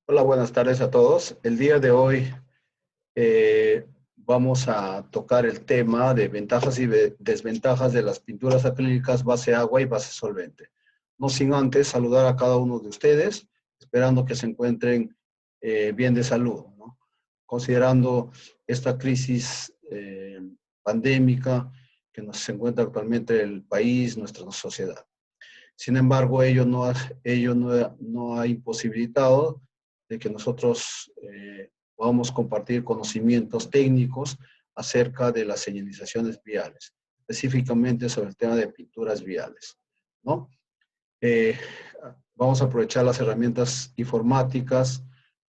Hola, buenas tardes a todos. El día de hoy vamos a tocar el tema de ventajas y desventajas de las pinturas acrílicas base agua y base solvente. No sin antes saludar a cada uno de ustedes, esperando que se encuentren bien de salud, ¿no? Considerando esta crisis pandémica que nos encuentra actualmente el país, nuestra sociedad. Sin embargo, ello no ha imposibilitado de que nosotros podamos compartir conocimientos técnicos acerca de las señalizaciones viales, específicamente sobre el tema de pinturas viales, ¿no? Eh, Vamos a aprovechar las herramientas informáticas,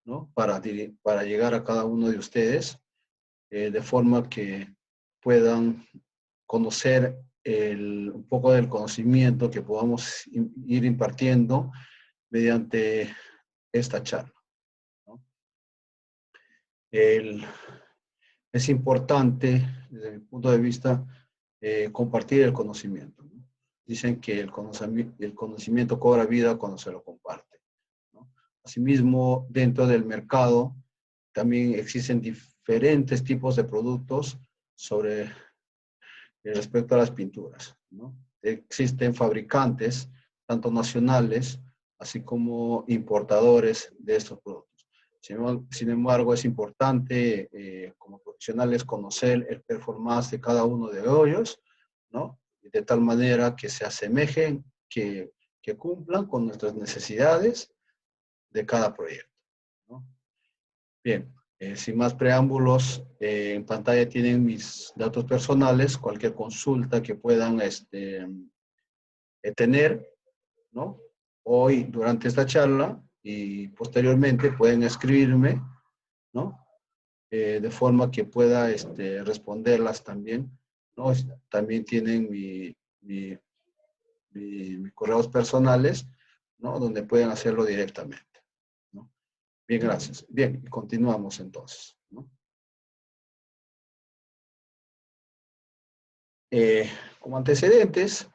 ¿no? Para llegar a cada uno de ustedes, de forma que puedan conocer un poco del conocimiento que podamos ir impartiendo mediante esta charla, ¿no? Es importante, desde mi punto de vista, compartir el conocimiento, ¿no? Dicen que el conocimiento cobra vida cuando se lo comparte, ¿no? Asimismo, dentro del mercado también existen diferentes tipos de productos sobre respecto a las pinturas, ¿no? Existen fabricantes, tanto nacionales, así como importadores de estos productos. Sin embargo, es importante como profesionales conocer el performance de cada uno de ellos, ¿no? De tal manera que se asemejen, que cumplan con nuestras necesidades de cada proyecto, ¿no? Bien, sin más preámbulos, en pantalla tienen mis datos personales, cualquier consulta que puedan tener, ¿no? Hoy, durante esta charla y posteriormente pueden escribirme, ¿no? De forma que pueda responderlas también, ¿no? También tienen mis correos personales, ¿no? Donde pueden hacerlo directamente, ¿no? Bien, gracias. Bien, continuamos entonces, ¿no? Como antecedentes,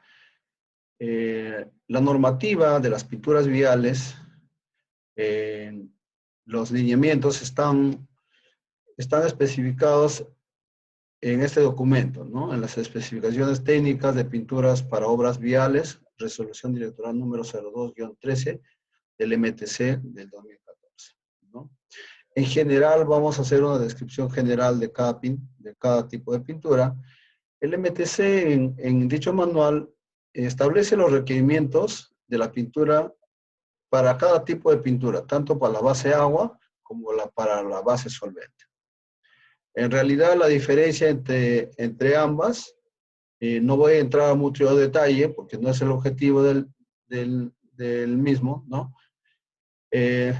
la normativa de las pinturas viales, eh, los lineamientos están especificados en este documento, ¿no? En las especificaciones técnicas de pinturas para obras viales, resolución directoral número 02-13 del MTC del 2014, ¿no? En general, vamos a hacer una descripción general de cada tipo de pintura. El MTC en dicho manual establece los requerimientos de la pintura para cada tipo de pintura, tanto para la base agua como para la base solvente. En realidad, la diferencia entre ambas, no voy a entrar a mucho detalle porque no es el objetivo del mismo, ¿no? Eh,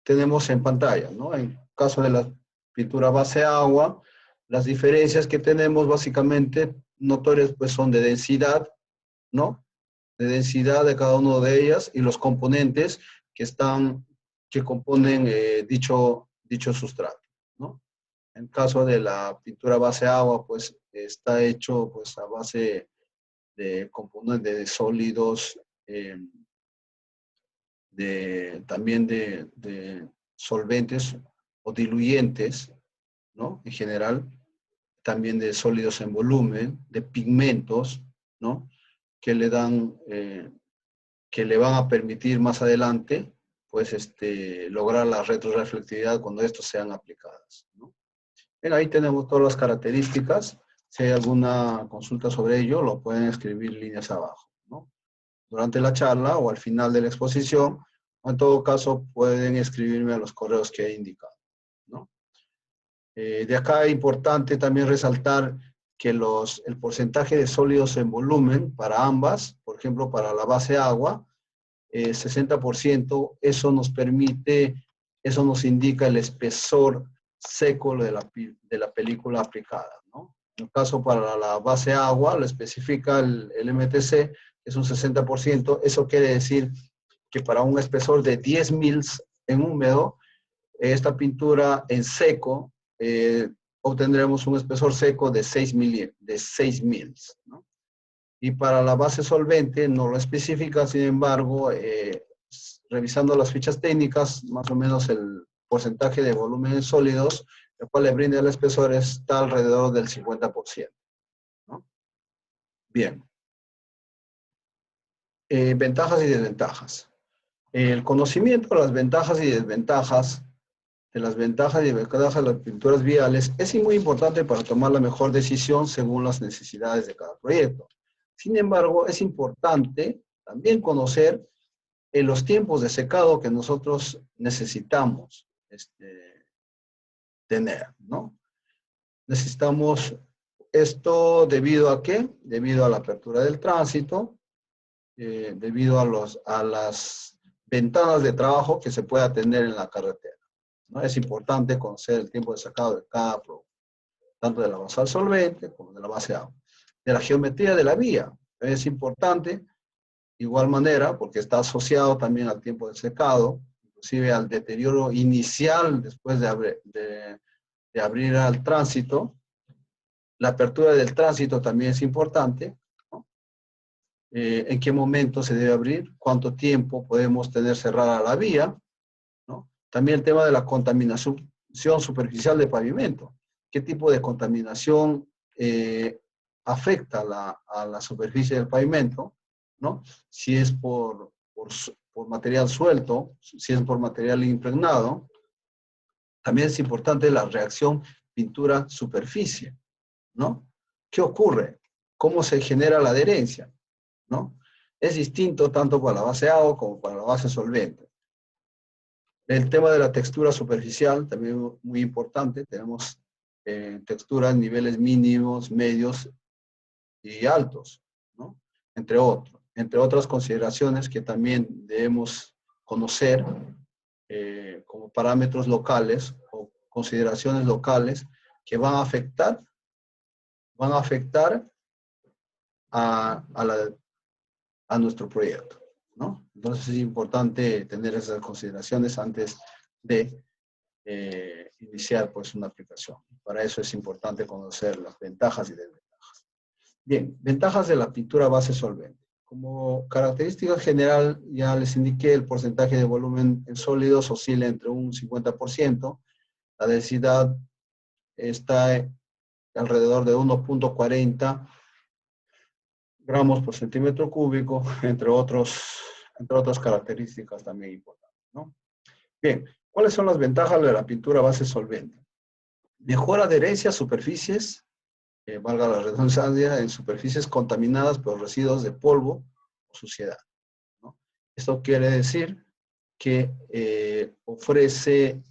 Tenemos en pantalla, ¿no? En caso de la pintura base agua, las diferencias que tenemos básicamente notorias pues son de densidad, ¿no? De densidad de cada una de ellas y los componentes que componen dicho sustrato, ¿no? En caso de la pintura base agua, pues está hecho pues a base de componentes de sólidos, también de solventes o diluyentes, ¿no? En general, también de sólidos en volumen, de pigmentos, ¿no? Que le dan, que le van a permitir más adelante, pues, lograr la retroreflectividad cuando estos sean aplicadas, ¿no? Bien, ahí tenemos todas las características. Si hay alguna consulta sobre ello, lo pueden escribir líneas abajo, ¿no? Durante la charla o al final de la exposición, o en todo caso pueden escribirme a los correos que he indicado, ¿no? De acá es importante también resaltar que el porcentaje de sólidos en volumen para ambas, por ejemplo, para la base agua, 60%, eso nos indica el espesor seco de la película aplicada, ¿no? En el caso para la base agua, lo especifica el MTC, es un 60%, eso quiere decir que para un espesor de 10 mils en húmedo, esta pintura en seco, obtendremos un espesor seco de 6 mils, ¿no? Y para la base solvente no lo especifica, sin embargo, revisando las fichas técnicas, más o menos el porcentaje de volumen en sólidos, el cual le brinda el espesor está alrededor del 50%, ¿no? Bien. Ventajas y desventajas. El conocimiento de las ventajas y desventajas, de las ventajas y desventajas de las pinturas viales es muy importante para tomar la mejor decisión según las necesidades de cada proyecto. Sin embargo, es importante también conocer los tiempos de secado que nosotros necesitamos tener, ¿no? Necesitamos esto debido a ¿qué? Debido a la apertura del tránsito, debido a las ventanas de trabajo que se pueda tener en la carretera, ¿no? Es importante conocer el tiempo de secado de cada producto, tanto de la base al solvente como de la base a agua. De la geometría de la vía, es importante, igual manera, porque está asociado también al tiempo de secado, inclusive al deterioro inicial después de abrir al tránsito. La apertura del tránsito también es importante, ¿no? En qué momento se debe abrir, cuánto tiempo podemos tener cerrada la vía, ¿no? También el tema de la contaminación superficial de pavimento. ¿Qué tipo de contaminación afecta a la superficie del pavimento, ¿no? Si es por material suelto, si es por material impregnado. También es importante la reacción pintura-superficie, ¿no? ¿Qué ocurre? ¿Cómo se genera la adherencia? ¿No? Es distinto tanto para la base agua como para la base solvente. El tema de la textura superficial también muy importante. Tenemos texturas en niveles mínimos, medios y altos, ¿no? Entre otras consideraciones que también debemos conocer como parámetros locales o consideraciones locales que van a afectar a nuestro proyecto, ¿no? Entonces es importante tener esas consideraciones antes de iniciar pues una aplicación. Para eso es importante conocer las ventajas y desventajas. Bien, ventajas de la pintura base solvente. Como característica general, ya les indiqué, el porcentaje de volumen en sólidos oscila entre un 50%, la densidad está alrededor de 1.40 gramos por centímetro cúbico, entre otras características también importantes, ¿no? Bien, ¿cuáles son las ventajas de la pintura base solvente? Mejor adherencia a superficies, valga la redundancia, en superficies contaminadas por residuos de polvo o suciedad, ¿no? Esto quiere decir que ofrece,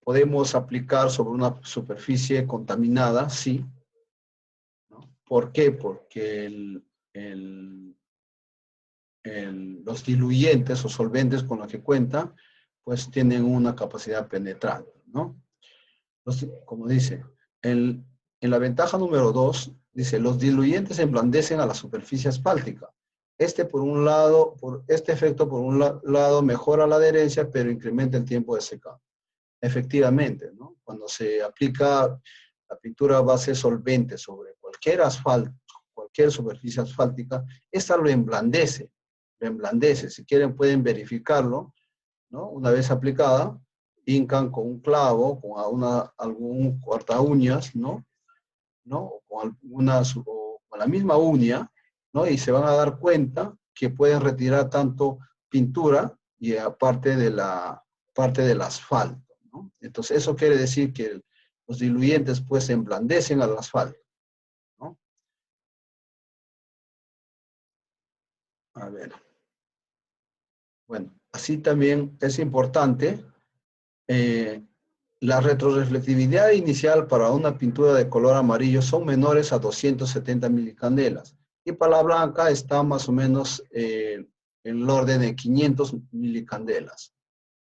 podemos aplicar sobre una superficie contaminada, sí, ¿no? ¿Por qué? Porque los diluyentes o solventes con los que cuenta, pues tienen una capacidad penetrante, ¿no? Entonces, como dice, en la ventaja número 2, dice, los diluyentes emblandecen a la superficie asfáltica. Este efecto, por un lado, mejora la adherencia, pero incrementa el tiempo de secado. Efectivamente, ¿no? Cuando se aplica la pintura base solvente sobre cualquier asfalto, cualquier superficie asfáltica, esta lo emblandece. Si quieren pueden verificarlo, ¿no? Una vez aplicada, hincan con un clavo, con algún corta uñas, ¿no? O con la misma uña, ¿no? Y se van a dar cuenta que pueden retirar tanto pintura y aparte parte del asfalto, ¿no? Entonces eso quiere decir que los diluyentes pues se emblandecen al asfalto, ¿no? A ver. Bueno, así también es importante la retroreflectividad inicial para una pintura de color amarillo son menores a 270 milicandelas. Y para la blanca está más o menos en el orden de 500 milicandelas,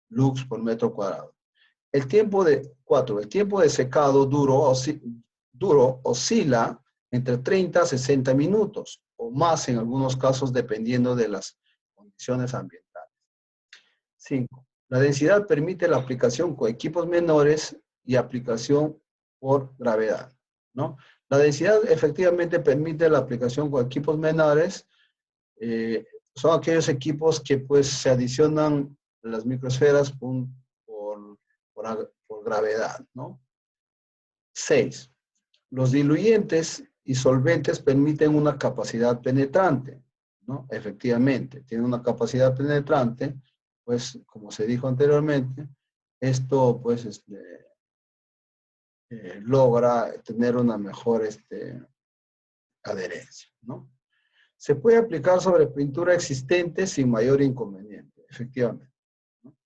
lux por metro cuadrado. El tiempo de secado duro oscila entre 30 a 60 minutos, o más en algunos casos dependiendo de las condiciones ambientales. 5. La densidad permite la aplicación con equipos menores y aplicación por gravedad, ¿no? La densidad efectivamente permite la aplicación con equipos menores son aquellos equipos que pues se adicionan las microesferas por gravedad, ¿no? 6. Los diluyentes y solventes permiten una capacidad penetrante, ¿no? Efectivamente, tienen una capacidad penetrante, pues como se dijo anteriormente, esto pues logra tener una mejor adherencia, ¿no? Se puede aplicar sobre pintura existente sin mayor inconveniente, efectivamente, ¿no?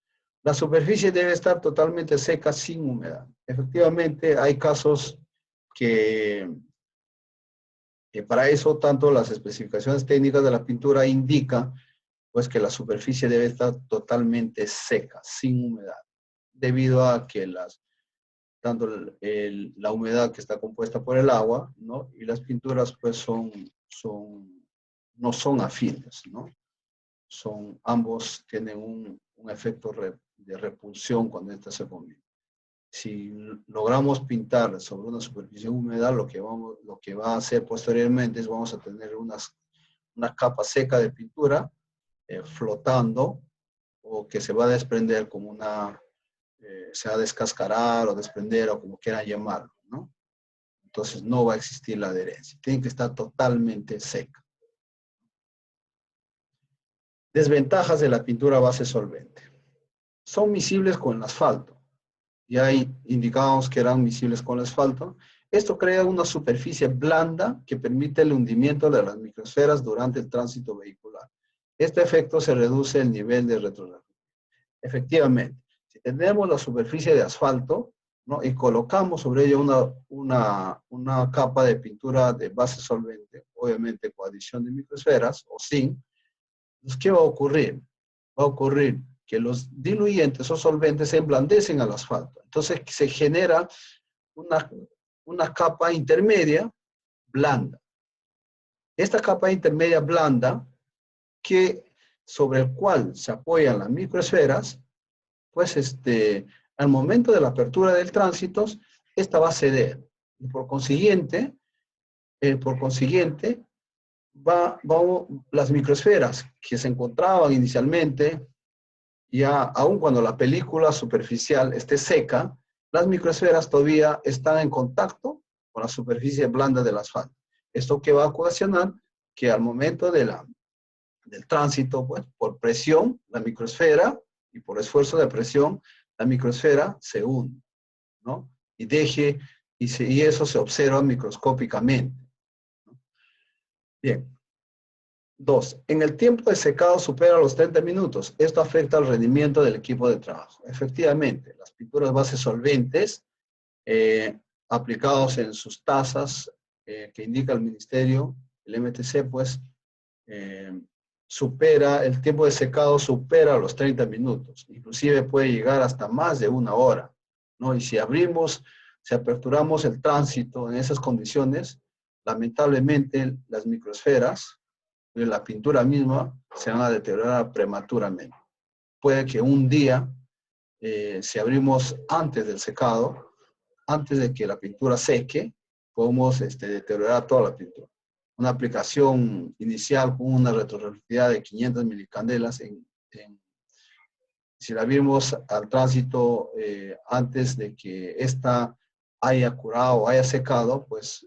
La superficie debe estar totalmente seca sin humedad. Efectivamente, hay casos que para eso tanto las especificaciones técnicas de la pintura indican pues que la superficie debe estar totalmente seca, sin humedad, debido a que tanto la humedad que está compuesta por el agua, ¿no? Y las pinturas pues no son afines, ¿no? Ambos tienen un efecto de repulsión cuando éstas se combinan. Si logramos pintar sobre una superficie húmeda, lo que va a hacer posteriormente es vamos a tener una capa seca de pintura flotando, o que se va a desprender como se va a descascarar o desprender o como quieran llamarlo, ¿no? Entonces no va a existir la adherencia. Tiene que estar totalmente seca. Desventajas de la pintura base solvente. Son miscibles con el asfalto. Ya indicábamos que eran miscibles con el asfalto. Esto crea una superficie blanda que permite el hundimiento de las microesferas durante el tránsito vehicular. Este efecto se reduce el nivel de retroreflexión. Efectivamente, si tenemos la superficie de asfalto, ¿no? Y colocamos sobre ella una capa de pintura de base solvente, obviamente con adición de microesferas o sin, pues, ¿qué va a ocurrir? Va a ocurrir que los diluyentes o solventes se emblandecen al asfalto. Entonces se genera una capa intermedia blanda. Esta capa intermedia blanda, sobre el cual se apoyan las microesferas, pues al momento de la apertura del tránsito, esta va a ceder. Y por consiguiente las microesferas que se encontraban inicialmente, ya aun cuando la película superficial esté seca, las microesferas todavía están en contacto con la superficie blanda del asfalto. Esto que va a ocasionar que al momento del tránsito, pues, por presión, la microesfera, y por esfuerzo de presión, la microesfera se hunde, ¿no? Y eso se observa microscópicamente, ¿no? Bien. 2. En el tiempo de secado supera los 30 minutos. Esto afecta al rendimiento del equipo de trabajo. Efectivamente, las pinturas base solventes aplicados en sus tazas que indica el ministerio, el MTC, pues, el tiempo de secado supera los 30 minutos. Inclusive puede llegar hasta más de 1 hora, ¿no? Y si aperturamos el tránsito en esas condiciones, lamentablemente las microesferas de la pintura misma se van a deteriorar prematuramente. Puede que un día, si abrimos antes del secado, antes de que la pintura seque, podemos deteriorar toda la pintura. Una aplicación inicial con una retroreflectividad de 500 milicandelas, si la abrimos al tránsito antes de que ésta haya curado o haya secado, pues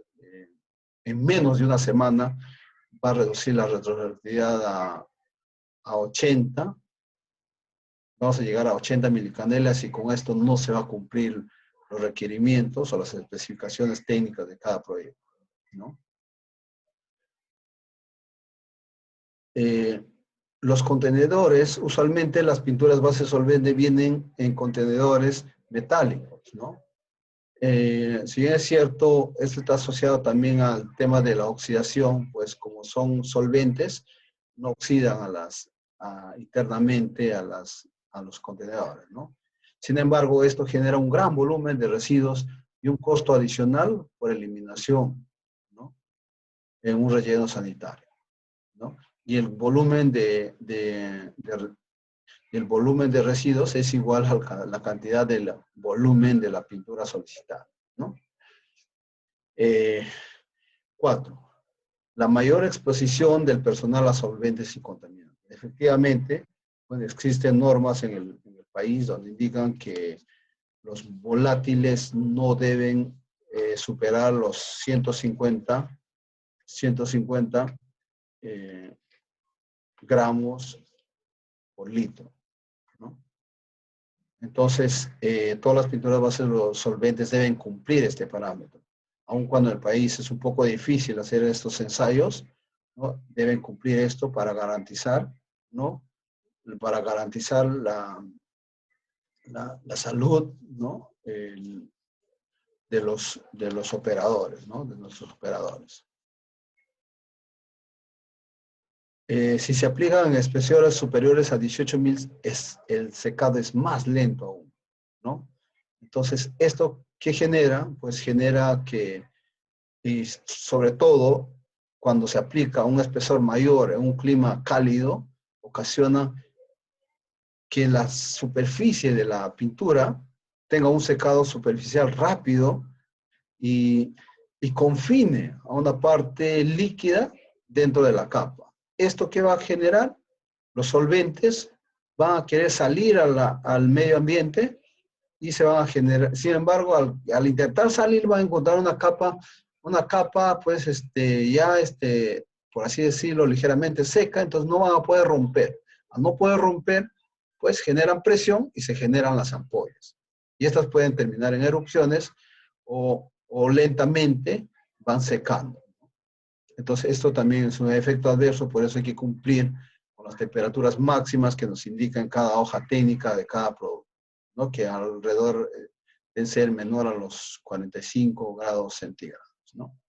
en menos de una semana va a reducir la retroreflectividad a 80. Vamos a llegar a 80 milicandelas y con esto no se va a cumplir los requerimientos o las especificaciones técnicas de cada proyecto, ¿no? Los contenedores, usualmente las pinturas base solvente vienen en contenedores metálicos, ¿no? Si bien es cierto, esto está asociado también al tema de la oxidación, pues como son solventes, no oxidan internamente a los contenedores, ¿no? Sin embargo, esto genera un gran volumen de residuos y un costo adicional por eliminación, ¿no? En un relleno sanitario, ¿no? Y el volumen el volumen de residuos es igual a la cantidad del volumen de la pintura solicitada, ¿no? 4. la mayor exposición del personal a solventes y contaminantes. Efectivamente, bueno, existen normas en el país donde indican que los volátiles no deben superar los 150 gramos por litro, ¿no? Entonces, todas las pinturas bases de los solventes deben cumplir este parámetro. Aun cuando en el país es un poco difícil hacer estos ensayos, ¿no? Deben cumplir esto para garantizar, ¿no? Para garantizar la salud, ¿no? De los operadores, ¿no? De nuestros operadores. Si se aplican espesores superiores a 18.000, el secado es más lento aún, ¿no? Entonces, ¿esto qué genera? Pues genera que, y sobre todo, cuando se aplica un espesor mayor en un clima cálido, ocasiona que la superficie de la pintura tenga un secado superficial rápido y confine a una parte líquida dentro de la capa. ¿Esto qué va a generar? Los solventes van a querer salir al medio ambiente y se van a generar, sin embargo, al intentar salir van a encontrar una capa pues por así decirlo, ligeramente seca, entonces no van a poder romper. Al no poder romper, pues generan presión y se generan las ampollas. Y estas pueden terminar en erupciones o lentamente van secando. Entonces, esto también es un efecto adverso, por eso hay que cumplir con las temperaturas máximas que nos indican cada hoja técnica de cada producto, ¿no? Que alrededor deben ser menor a los 45 grados centígrados, ¿no?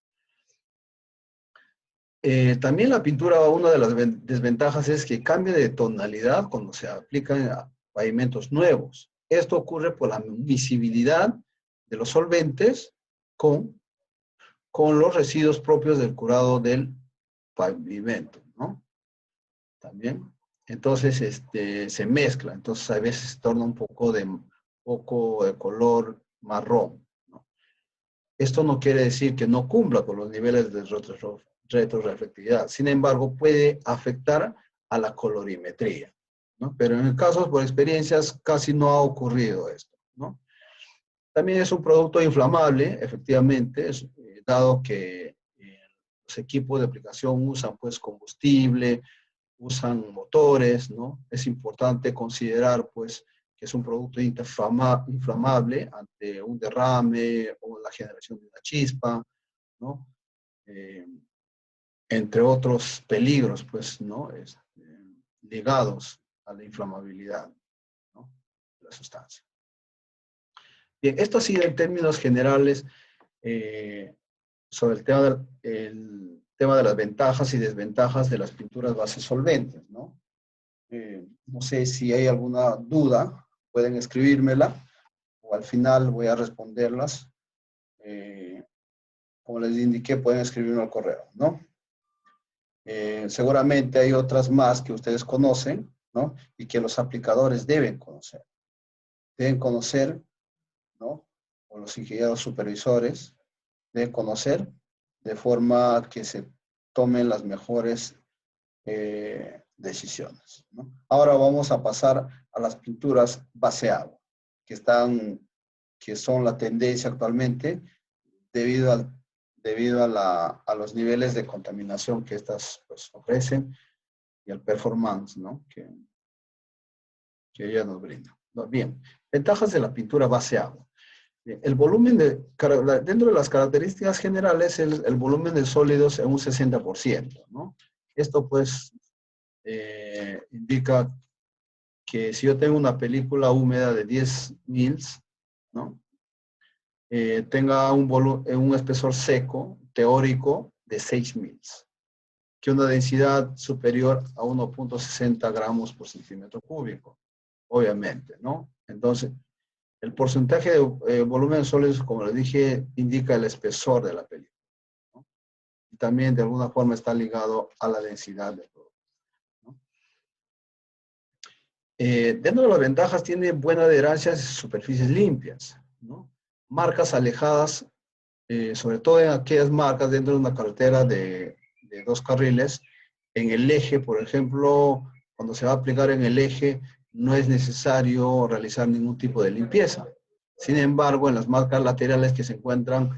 También la pintura, una de las desventajas es que cambia de tonalidad cuando se aplican a pavimentos nuevos. Esto ocurre por la miscibilidad de los solventes con los residuos propios del curado del pavimento, ¿no? También. Entonces, se mezcla. Entonces, a veces se torna un poco de color marrón, ¿no? Esto no quiere decir que no cumpla con los niveles de retroreflectividad. Sin embargo, puede afectar a la colorimetría, ¿no? Pero en casos, por experiencias, casi no ha ocurrido esto, ¿no? También es un producto inflamable, efectivamente, dado que los equipos de aplicación usan pues combustible, usan motores, ¿no? Es importante considerar pues que es un producto inflamable ante un derrame o la generación de una chispa, ¿no? Entre otros peligros pues, ¿no? Ligados a la inflamabilidad, ¿no? De la sustancia. Bien, esto ha sido en términos generales sobre el tema de las ventajas y desventajas de las pinturas bases solventes, ¿no? No sé si hay alguna duda, pueden escribírmela o al final voy a responderlas. Como les indiqué, pueden escribirme al correo, ¿no? Seguramente hay otras más que ustedes conocen, ¿no? Y que los aplicadores deben conocer. Deben conocer, ¿no? O los ingenieros supervisores deben conocer de forma que se tomen las mejores decisiones, ¿no? Ahora vamos a pasar a las pinturas base agua, que son la tendencia actualmente debido a los niveles de contaminación que estas pues, ofrecen y al performance, ¿no? que ella nos brinda. Bien, ventajas de la pintura base agua. El volumen dentro de las características generales, el volumen de sólidos es un 60%, ¿no? Esto pues indica que si yo tengo una película húmeda de 10 mils, ¿no? Tenga un espesor seco, teórico, de 6 mils, que una densidad superior a 1.60 gramos por centímetro cúbico, obviamente, ¿no? Entonces, el porcentaje de volumen sólidos, como les dije, indica el espesor de la película, ¿no? Y también de alguna forma está ligado a la densidad del producto, ¿no? Dentro de las ventajas tiene buena adherancia y superficies limpias, ¿no? Marcas alejadas, sobre todo en aquellas marcas dentro de una carretera de de 2 carriles, en el eje, por ejemplo, cuando se va a aplicar en el eje, no es necesario realizar ningún tipo de limpieza. Sin embargo, en las marcas laterales que se encuentran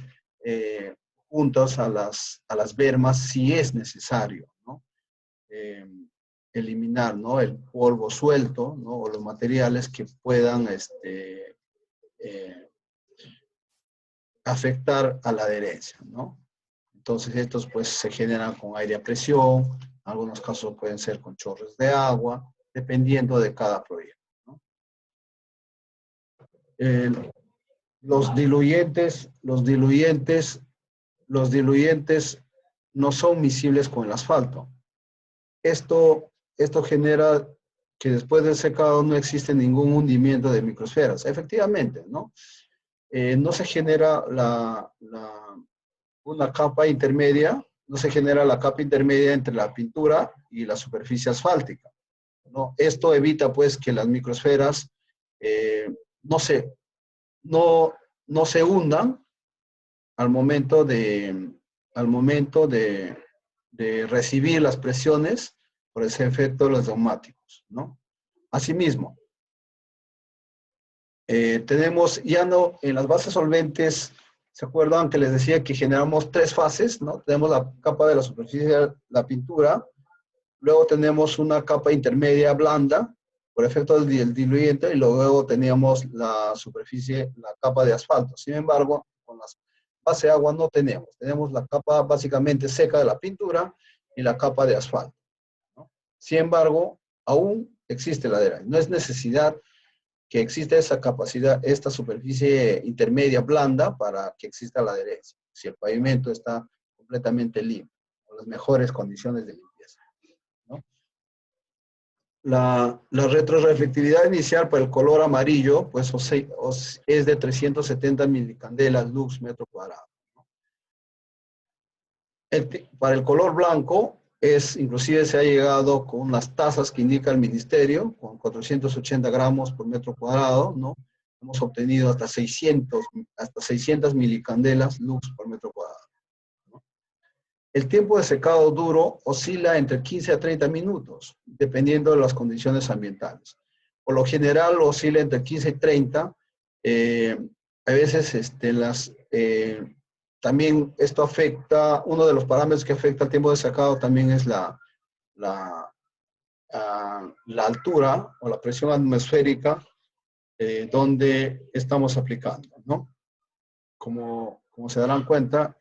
juntas a las bermas, sí es necesario, ¿no? Eliminar, ¿no?, el polvo suelto, ¿no?, o los materiales que puedan afectar a la adherencia, ¿no? Entonces estos pues se generan con aire a presión, en algunos casos pueden ser con chorros de agua, dependiendo de cada proyecto, ¿no? Los diluyentes no son miscibles con el asfalto. Esto genera que después del secado no existe ningún hundimiento de microsferas. Efectivamente, ¿no? No se genera una capa intermedia, no se genera la capa intermedia entre la pintura y la superficie asfáltica, ¿no? Esto evita, pues, que las microsferas no se hundan al momento de recibir las presiones por ese efecto de los neumáticos, ¿no? Asimismo, tenemos ya no en las bases solventes. ¿Se acuerdan que les decía que generamos 3 fases, ¿no? Tenemos la capa de la superficie de la pintura, luego tenemos una capa intermedia blanda por efecto del diluyente y luego teníamos la superficie, la capa de asfalto. Sin embargo, con las base de agua no tenemos la capa básicamente seca de la pintura y la capa de asfalto, ¿no? Sin embargo, aún existe la adherencia. No es necesidad que exista esa capacidad, esta superficie intermedia blanda para que exista la adherencia, si el pavimento está completamente limpio, con las mejores condiciones de limpieza, ¿no? La retroreflectividad inicial para el color amarillo, pues es de 370 milicandelas lux metro cuadrado, ¿no? Para el color blanco, inclusive se ha llegado con unas tasas que indica el ministerio, con 480 gramos por metro cuadrado, ¿no? Hemos obtenido hasta 600 milicandelas lux por metro cuadrado, ¿no? El tiempo de secado duro oscila entre 15 a 30 minutos, dependiendo de las condiciones ambientales. Por lo general oscila entre 15 y 30. A veces también esto afecta, uno de los parámetros que afecta el tiempo de secado también es la altura o la presión atmosférica donde estamos aplicando, ¿no? Como se darán cuenta,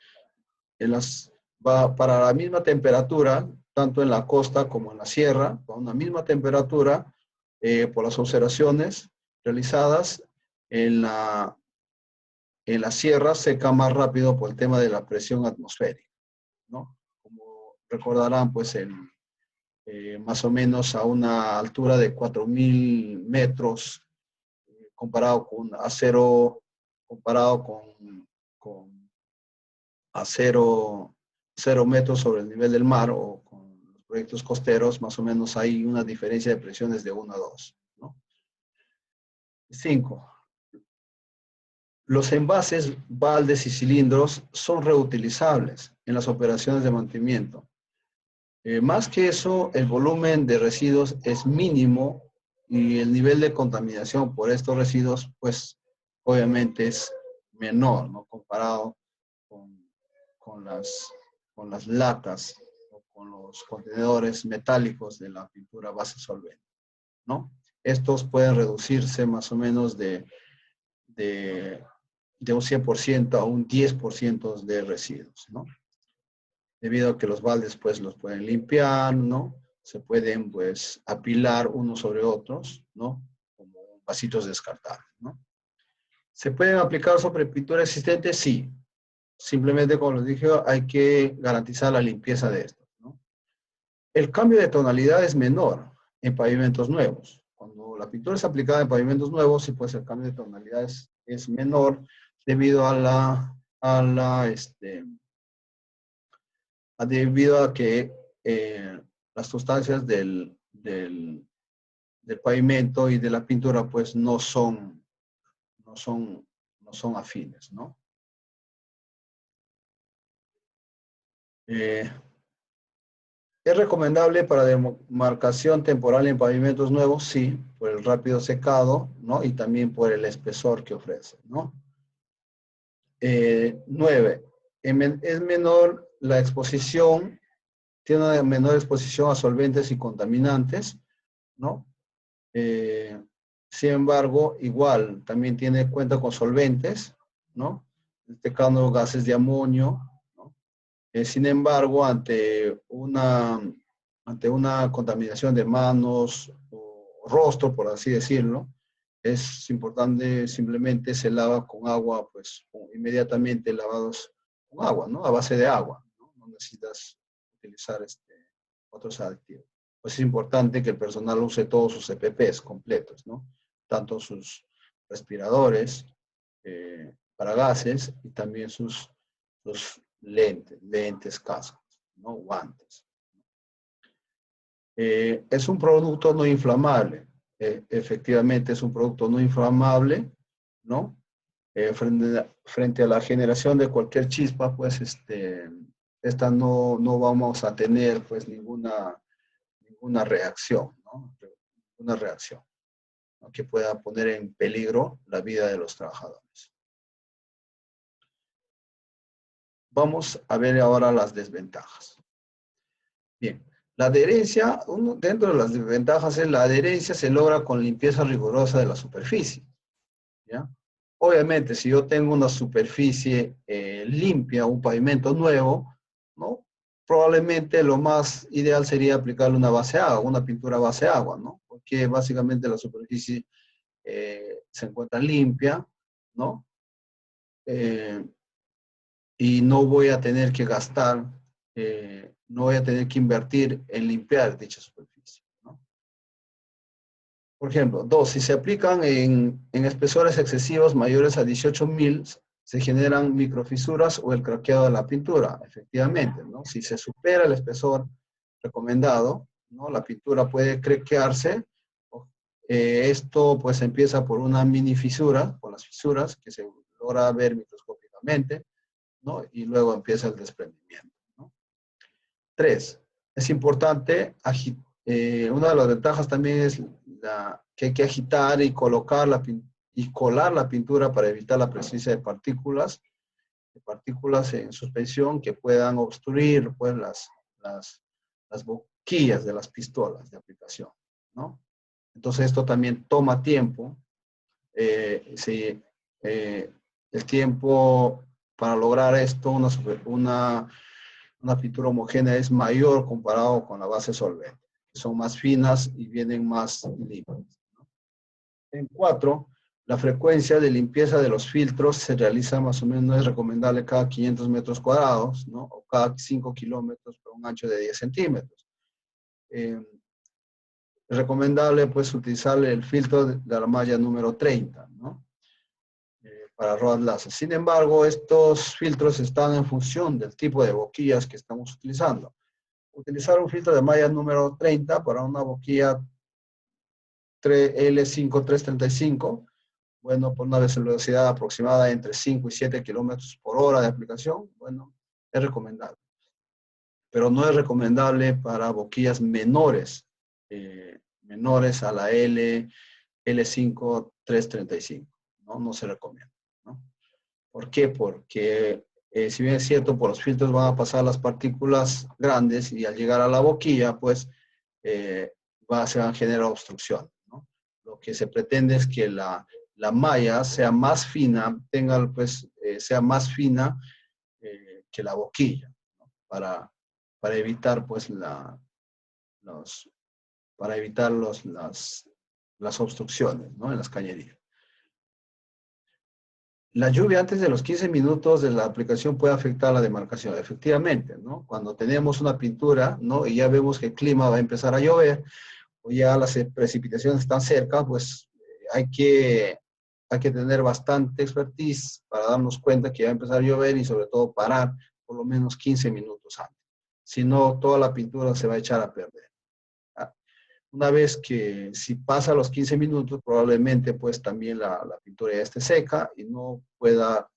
para la misma temperatura, tanto en la costa como en la sierra, con una misma temperatura, por las observaciones realizadas, en la sierra seca más rápido por el tema de la presión atmosférica, ¿no? Como recordarán, pues más o menos a una altura de 4.000 metros, comparado con acero, comparado con a 0 metros sobre el nivel del mar, o con los proyectos costeros, más o menos hay una diferencia de presiones de 1 a 2, ¿no? 5. Los envases, baldes y cilindros son reutilizables en las operaciones de mantenimiento. Más que eso, el volumen de residuos es mínimo y el nivel de contaminación por estos residuos, pues, obviamente es menor, ¿no? Comparado con las latas o con los contenedores metálicos de la pintura base solvente, ¿no? Estos pueden reducirse más o menos de un 100% a un 10% de residuos, ¿no? Debido a que los baldes pues los pueden limpiar, ¿no? Se pueden pues apilar unos sobre otros, ¿no? Como vasitos descartables, ¿no? ¿Se pueden aplicar sobre pintura existente? Sí. Simplemente, como les dije, hay que garantizar la limpieza de esto, ¿no? El cambio de tonalidad es menor en pavimentos nuevos. Cuando la pintura es aplicada en pavimentos nuevos, sí, pues el cambio de tonalidad es menor debido debido a que las sustancias del pavimento y de la pintura pues no son afines, ¿no? ¿Es recomendable para demarcación temporal en pavimentos nuevos? Sí, por el rápido secado, ¿no? Y también por el espesor que ofrece, ¿no? 9. Es menor la exposición, tiene una menor exposición a solventes y contaminantes, ¿no? Sin embargo, igual, también cuenta con solventes, ¿no? En este caso, gases de amonio, ¿no? Sin embargo, ante una contaminación de manos o rostro, por así decirlo, es importante simplemente se lava con agua, pues inmediatamente lavados con agua, ¿no? A base de agua, ¿no? No necesitas utilizar otros aditivos. Pues es importante que el personal use todos sus EPPs completos, ¿no? Tanto sus respiradores para gases y también sus lentes, cascos, ¿no? Guantes. Es un producto no inflamable. Efectivamente es un producto no inflamable, ¿no? Frente a la generación de cualquier chispa, pues esta no vamos a tener pues ninguna reacción, ¿no? Una reacción, ¿no? Que pueda poner en peligro la vida de los trabajadores. Vamos a ver ahora las desventajas. Bien, la adherencia, dentro de las desventajas es la adherencia se logra con limpieza rigurosa de la superficie, ¿ya? Obviamente, si yo tengo una superficie limpia, un pavimento nuevo, ¿no? Probablemente lo más ideal sería aplicarle una base agua, una pintura base agua, ¿no? Porque básicamente la superficie se encuentra limpia, ¿no? Eh, y no voy a tener que gastar, no voy a tener que invertir en limpiar dicha superficie, ¿no? Por ejemplo, dos, si se aplican en espesores excesivos mayores a 18 mil, se generan microfisuras o el craqueado de la pintura, efectivamente, ¿no? Si se supera el espesor recomendado, ¿no? La pintura puede craquearse. Esto pues empieza por una mini fisura, por las fisuras que se logra ver microscópicamente, ¿no? Y luego empieza el desprendimiento, ¿no? 3. Es importante, una de las ventajas también es que hay que agitar y colar la pintura para evitar la presencia de partículas en suspensión que puedan obstruir pues, las boquillas de las pistolas de aplicación, ¿no? Entonces esto también toma tiempo. Sí, el tiempo para lograr esto, una pintura homogénea es mayor comparado con la base solvente, que son más finas y vienen más limpias, ¿no? En 4, la frecuencia de limpieza de los filtros se realiza más o menos, no es recomendable cada 500 metros cuadrados, ¿no? O cada 5 kilómetros por un ancho de 10 centímetros. Es recomendable pues utilizar el filtro de la malla número 30, ¿no? Para ROAD láser. Sin embargo, estos filtros están en función del tipo de boquillas que estamos utilizando. Utilizar un filtro de malla número 30 para una boquilla L5335, bueno, por una velocidad aproximada entre 5 y 7 kilómetros por hora de aplicación, bueno, es recomendable. Pero no es recomendable para boquillas menores, menores a la L5335, ¿no? No se recomienda, ¿no? ¿Por qué? Porque si bien es cierto, por los filtros van a pasar las partículas grandes y al llegar a la boquilla, pues se va a generar obstrucción, ¿no? Lo que se pretende es que la malla sea más fina, sea más fina que la boquilla, ¿no? Para evitar pues para evitar las obstrucciones, ¿no? En las cañerías. La lluvia antes de los 15 minutos de la aplicación puede afectar la demarcación, efectivamente, ¿no? Cuando tenemos una pintura, ¿no? Y ya vemos que el clima va a empezar a llover, o ya las precipitaciones están cerca, pues hay que tener bastante expertise para darnos cuenta que va a empezar a llover y sobre todo parar por lo menos 15 minutos antes. Si no, toda la pintura se va a echar a perder. Una vez que si pasa los 15 minutos, probablemente pues también la pintura ya esté seca y no pueda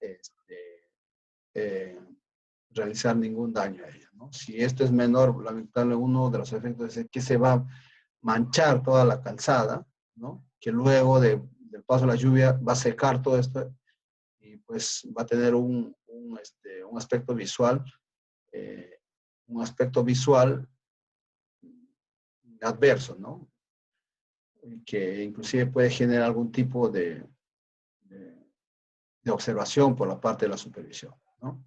realizar ningún daño a ella, ¿no? ¿no? Si esto es menor, lamentablemente uno de los efectos es que se va a manchar toda la calzada, ¿no? Que luego del paso de la lluvia va a secar todo esto y pues va a tener un aspecto visual, eh, un aspecto visual adverso, ¿no? Que inclusive puede generar algún tipo de observación por la parte de la supervisión, ¿no?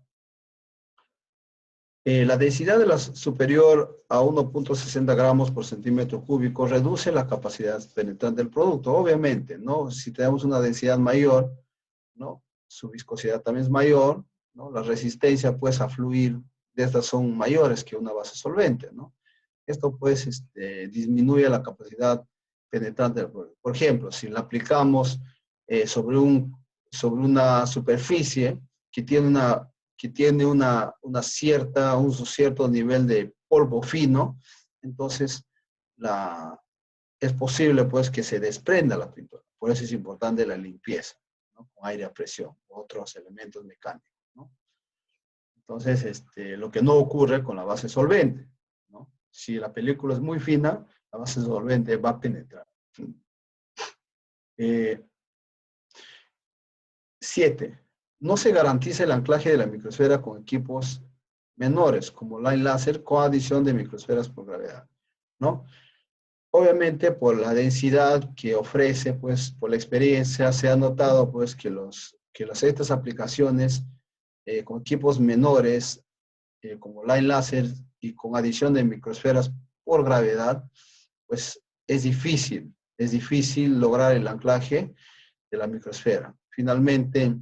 La densidad de la superior a 1.60 gramos por centímetro cúbico reduce la capacidad penetrante del producto, obviamente, ¿no? Si tenemos una densidad mayor, ¿no? Su viscosidad también es mayor, ¿no? La resistencia, pues, a fluir de estas son mayores que una base solvente, ¿no? Esto, pues, disminuye la capacidad penetrante del producto. Por ejemplo, si la aplicamos sobre una superficie que tiene un cierto nivel de polvo fino, entonces es posible, pues, que se desprenda la pintura. Por eso es importante la limpieza, ¿no? Con aire a presión, otros elementos mecánicos, ¿no? Entonces, lo que no ocurre con la base solvente, ¿no? Si la película es muy fina, la base solvente va a penetrar. 7. No se garantiza el anclaje de la microsfera con equipos menores, como line láser, con adición de microsferas por gravedad, ¿no? Obviamente, por la densidad que ofrece, pues, por la experiencia, se ha notado, pues, que estas aplicaciones con equipos menores, como line láser y con adición de microsferas por gravedad, pues, es difícil lograr el anclaje de la microsfera. Finalmente,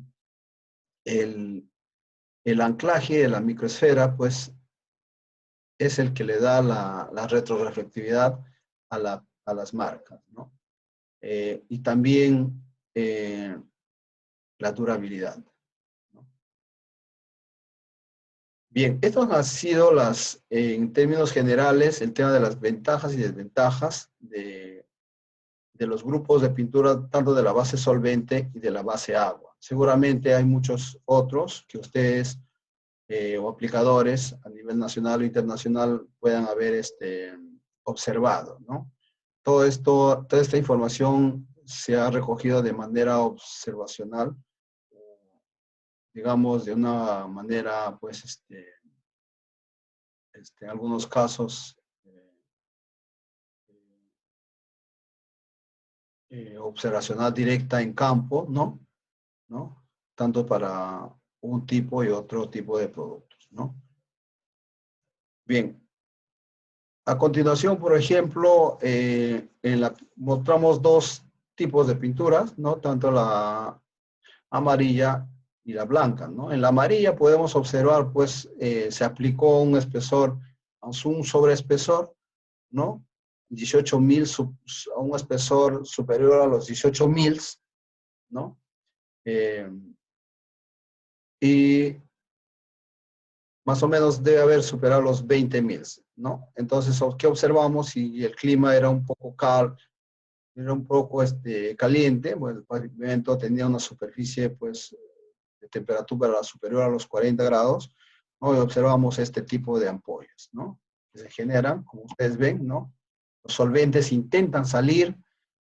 el anclaje de la microsfera, pues, es el que le da la retroreflectividad a las marcas, ¿no? Y también la durabilidad, ¿no? Bien, estas han sido en términos generales, el tema de las ventajas y desventajas de los grupos de pintura, tanto de la base solvente y de la base agua. Seguramente hay muchos otros que ustedes o aplicadores a nivel nacional o internacional puedan haber observado, ¿no? Toda esta información se ha recogido de manera observacional, digamos, de una manera, pues, en algunos casos, observacional directa en campo, ¿no? ¿No? Tanto para un tipo y otro tipo de productos, ¿no? Bien. A continuación, por ejemplo, mostramos dos tipos de pinturas, ¿no? Tanto la amarilla y la blanca, ¿no? En la amarilla podemos observar, pues, se aplicó un espesor, un sobreespesor, ¿no? 18.000, a un espesor superior a los 18.000, ¿no? Y más o menos debe haber superado los 20.000, ¿no? Entonces, ¿qué observamos? Si el clima era un poco caliente, pues el pavimento tenía una superficie, pues, de temperatura superior a los 40 grados, ¿no? Y observamos este tipo de ampollas, ¿no? Que se generan, como ustedes ven, ¿no? Los solventes intentan salir,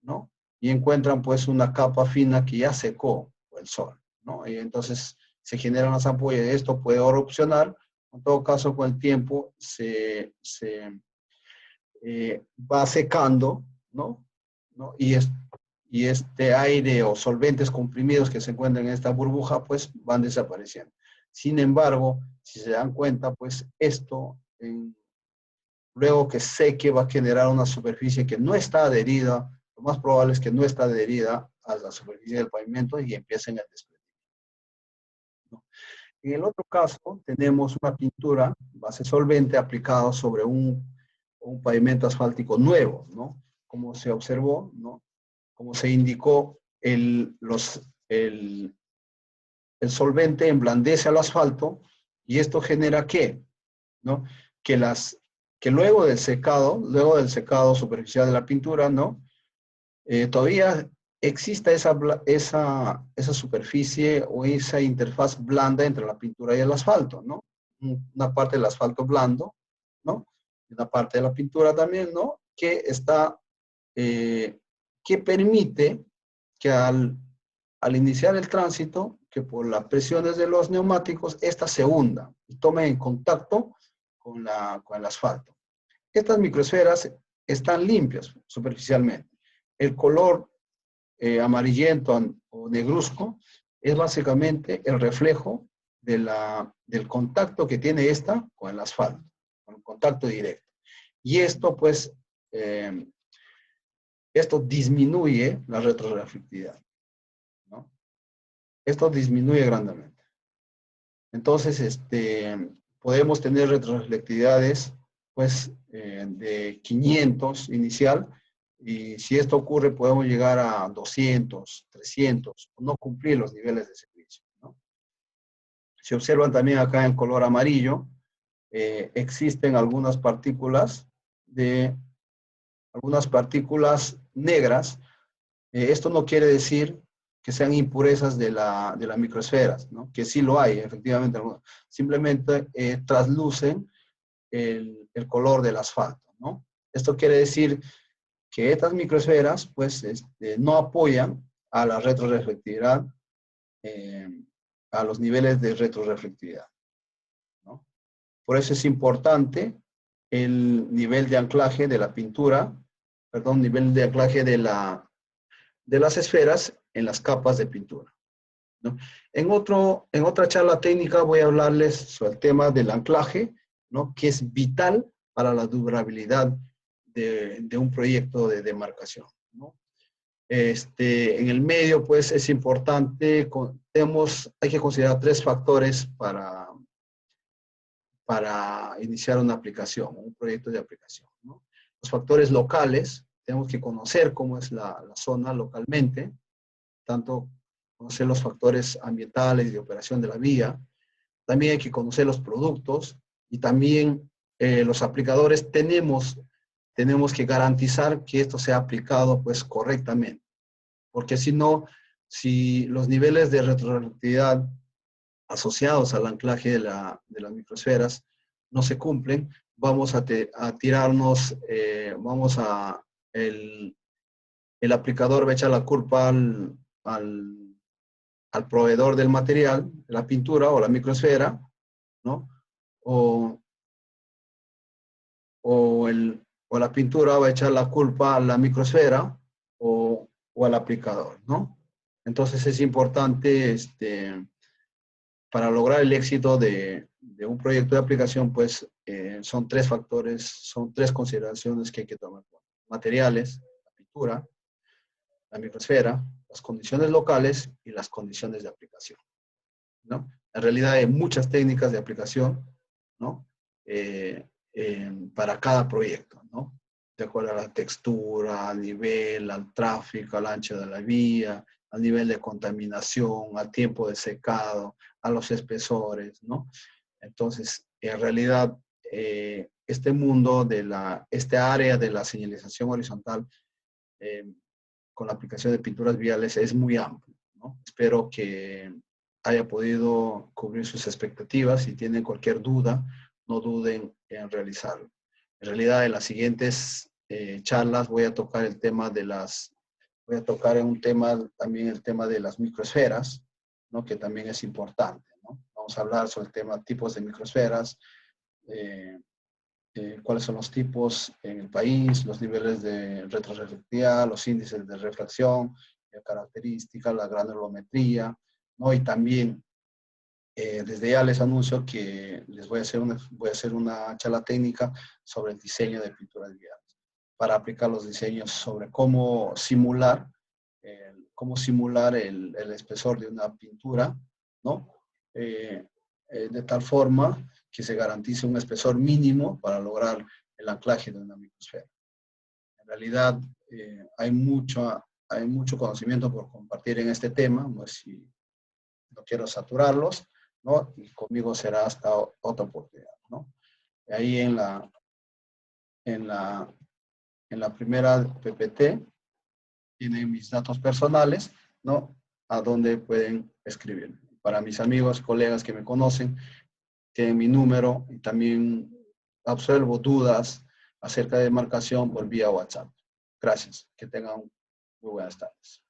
¿no? Y encuentran, pues, una capa fina que ya secó por el sol, ¿no? Y entonces se generan las ampollas. Esto puede erupcionar. En todo caso, con el tiempo va secando, ¿no? ¿No? Y este aire o solventes comprimidos que se encuentran en esta burbuja, pues van desapareciendo. Sin embargo, si se dan cuenta, pues esto, luego que seque, va a generar una superficie que no está adherida, lo más probable es que no está adherida a la superficie del pavimento y empiecen a desprenderse, ¿no? En el otro caso, tenemos una pintura base solvente aplicada sobre un pavimento asfáltico nuevo, ¿no? Como se observó, ¿no? Como se indicó, el solvente emblandece al asfalto y esto genera ¿qué? ¿No? Que, que luego del secado superficial de la pintura, ¿no? Todavía exista esa superficie o esa interfaz blanda entre la pintura y el asfalto, ¿no? una parte del asfalto blando, ¿no? Una parte de la pintura también, ¿no? Que está, que permite que al iniciar el tránsito, que por las presiones de los neumáticos, esta se hunda y tome en contacto con el asfalto. Estas microesferas están limpias superficialmente. El color amarillento o negruzco es básicamente el reflejo del contacto que tiene esta con el asfalto, con el contacto directo. Y esto, pues, esto disminuye la retroreflectividad, ¿no? Esto disminuye grandemente. Entonces, podemos tener retroreflectividades, pues, de 500 inicial, y si esto ocurre, podemos llegar a 200, 300, no cumplir los niveles de servicio, ¿no? Si observan también acá en color amarillo, existen algunas partículas negras. Esto no quiere decir que sean impurezas de las microesferas, ¿no? Que sí lo hay, efectivamente. Simplemente traslucen el color del asfalto, ¿no? Esto quiere decir que estas microesferas, pues, no apoyan a la retroreflectividad, a los niveles de retroreflectividad, ¿no? Por eso es importante el nivel de anclaje de la pintura, perdón, nivel de anclaje de las esferas en las capas de pintura, ¿no? En otra charla técnica voy a hablarles sobre el tema del anclaje, ¿no? Que es vital para la durabilidad de un proyecto de demarcación, ¿no? En el medio, pues, es importante, hay que considerar 3 factores para iniciar una aplicación, un proyecto de aplicación, ¿no? Los factores locales, tenemos que conocer cómo es la zona localmente, tanto conocer los factores ambientales de operación de la vía, también hay que conocer los productos y también los aplicadores tenemos que garantizar que esto sea aplicado, pues, correctamente, porque si no, si los niveles de retroactividad asociados al anclaje de las microesferas no se cumplen, vamos a tirarnos, el aplicador va a echar la culpa al proveedor del material, la pintura o la microesfera, ¿no? O, o la pintura va a echar la culpa a la microesfera o al aplicador, ¿no? Entonces es importante, para lograr el éxito de un proyecto de aplicación, pues son 3 factores, son 3 consideraciones que hay que tomar: materiales, la pintura, la microesfera, las condiciones locales y las condiciones de aplicación, ¿no? En realidad hay muchas técnicas de aplicación, ¿no? Para cada proyecto, ¿no? De acuerdo a la textura, al nivel, al tráfico, al ancho de la vía, al nivel de contaminación, al tiempo de secado, a los espesores, ¿no? Entonces, en realidad, esta área de la señalización horizontal, con la aplicación de pinturas viales, es muy amplio, ¿no? Espero que haya podido cubrir sus expectativas. Si tienen cualquier duda, no duden en realizarlo. En realidad, en las siguientes charlas voy a tocar también el tema de las microesferas, ¿no? Que también es importante, ¿no? Vamos a hablar sobre el tema tipos de microesferas, cuáles son los tipos en el país, los niveles de retroreflectividad, los índices de refracción, características, la granulometría, ¿no? Y también, desde ya les anuncio que les voy a hacer una charla técnica sobre el diseño de pinturas viales, para aplicar los diseños sobre cómo simular el espesor de una pintura, ¿no? De tal forma que se garantice un espesor mínimo para lograr el anclaje de una microesfera. En realidad, hay mucho conocimiento por compartir en este tema, no quiero saturarlos, ¿no? Y conmigo será hasta otra oportunidad, ¿no? Ahí en la primera PPT tienen mis datos personales, ¿no? A donde pueden escribir. Para mis amigos, colegas que me conocen, tienen mi número y también absuelvo dudas acerca de demarcación por vía WhatsApp. Gracias. Que tengan muy buenas tardes.